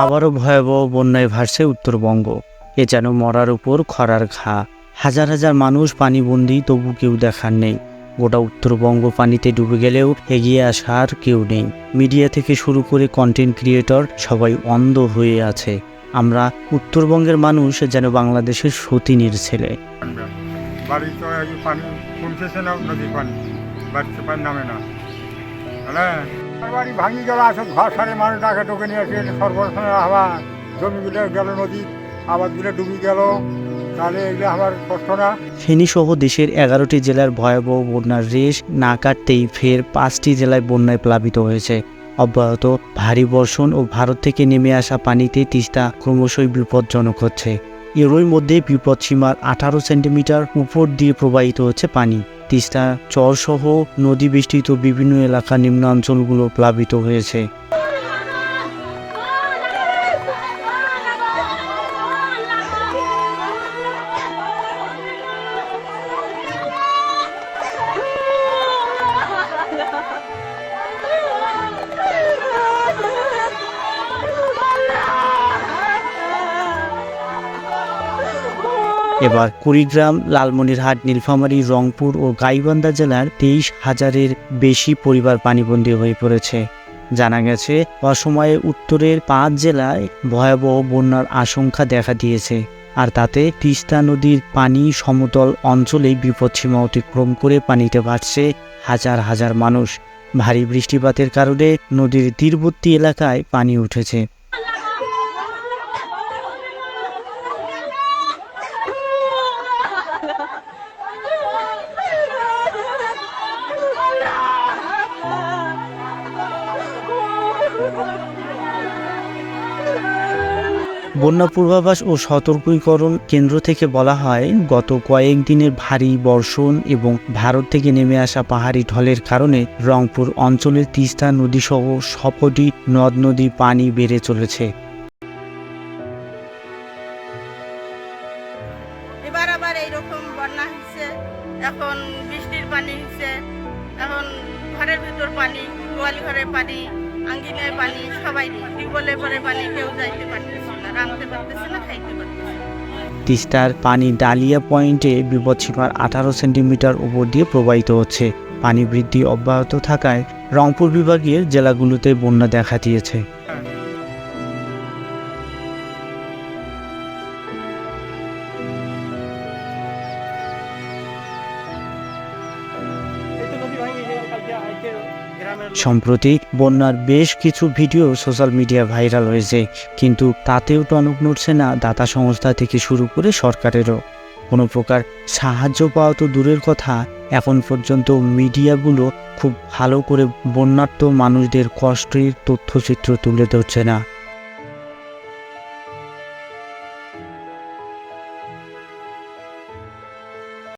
আবারও ভয়াবহ বন্যায় ভাসছে উত্তরবঙ্গ। এ যেন মরার উপর খরার ঘা। হাজার হাজার মানুষ পানিবন্দী, তবু কেউ দেখার নেই। গোটা উত্তরবঙ্গ পানিতে ডুবে গেলেও এগিয়ে আসার কেউ নেই। মিডিয়া থেকে শুরু করে কন্টেন্ট ক্রিয়েটর সবাই অন্ধ হয়ে আছে। আমরা উত্তরবঙ্গের মানুষ যেন বাংলাদেশের সতীনীর ছেলে। বাড়ি তো পানি কমতেছে না, নদীর পানি বাড়িতে পানি নামে না। হ্যাঁ, বাড়ি ভাঙি গেল, আসে ঘর সারে মানুষ ডাকে টোকে নিয়ে আসে সর্বনাশ। আবার জমিগুলো গেল নদী, আবাদগুলো ডুবে গেল, তাহলে এগুলো আমার কষ্ট না। ফেনী সহ দেশের 11টি জেলার ভয়াবহ বন্যার রেশ না কাটতেই ফের 5টি জেলায় বন্যায় প্লাবিত হয়েছে। অব্যাহত ভারী বর্ষণ ও ভারত থেকে নেমে আসা পানিতে তিস্তা ক্রমশই বিপজ্জনক হচ্ছে। এরই মধ্যে বিপদসীমার 18 সেন্টিমিটার উপর দিয়ে প্রবাহিত হচ্ছে পানি। তিস্তা চরসহ নদী বেষ্টিত বিভিন্ন এলাকার নিম্নাঞ্চলগুলো প্লাবিত হয়েছে। এবার কুড়িগ্রাম, লালমনিরহাট, নীলফামারী, রংপুর ও গাইবান্ধা জেলার 23,000-এর বেশি পরিবার পানিবন্দী হয়ে পড়েছে। জানা গেছে, অসময়ে উত্তরের 5 জেলায় ভয়াবহ বন্যার আশঙ্কা দেখা দিয়েছে। আর তাতে তিস্তা নদীর পানি সমতল অঞ্চলে বিপদসীমা অতিক্রম করে পানিতে ভাসছে হাজার হাজার মানুষ। ভারী বৃষ্টিপাতের কারণে নদীর তীরবর্তী এলাকায় পানি উঠেছে। বন্যা পূর্বাভাস ও সতর্কীকরণ কেন্দ্র থেকে বলা হয়, গত কয়েকদিনের ভারী বর্ষণ এবং ভারত থেকে নেমে আসা পাহাড়ি ঢলের কারণে রংপুর অঞ্চলের তিস্তা নদীসহ সবকটি নদ নদী পানি বেড়ে চলেছে। এবার আবার এইরকম বন্যা হচ্ছে, এখন বৃষ্টির পানি হচ্ছে, এখন ঘরের ভিতর পানি, গোয়ালি ঘরের পানি, আঙ্গিনায় পানি, সবাই টিউবওয়েলের পরে পানি, কেউ যাইতে পারতেছে না, রাঁধতে পারতেছে না, খাইতে পারতেছে না। তিস্তার পানি ডালিয়া পয়েন্টে বিপদসীমার 18 সেন্টিমিটার উপর দিয়ে প্রবাহিত হচ্ছে। পানি বৃদ্ধি অব্যাহত থাকায় রংপুর বিভাগের জেলাগুলোতে বন্যা দেখা দিয়েছে। সম্প্রতি বন্যার বেশ কিছু ভিডিও সোশ্যাল মিডিয়া ভাইরাল হয়েছে, কিন্তু তাতেও টনক নড়ছে না দাতা সংস্থা থেকে শুরু করে সরকারেরও। কোনো প্রকার সাহায্য পাওয়া তো দূরের কথা, এখন পর্যন্ত মিডিয়াগুলো খুব ভালো করে বন্যার্ত মানুষদের কষ্টের তথ্যচিত্র তুলে ধরছে না।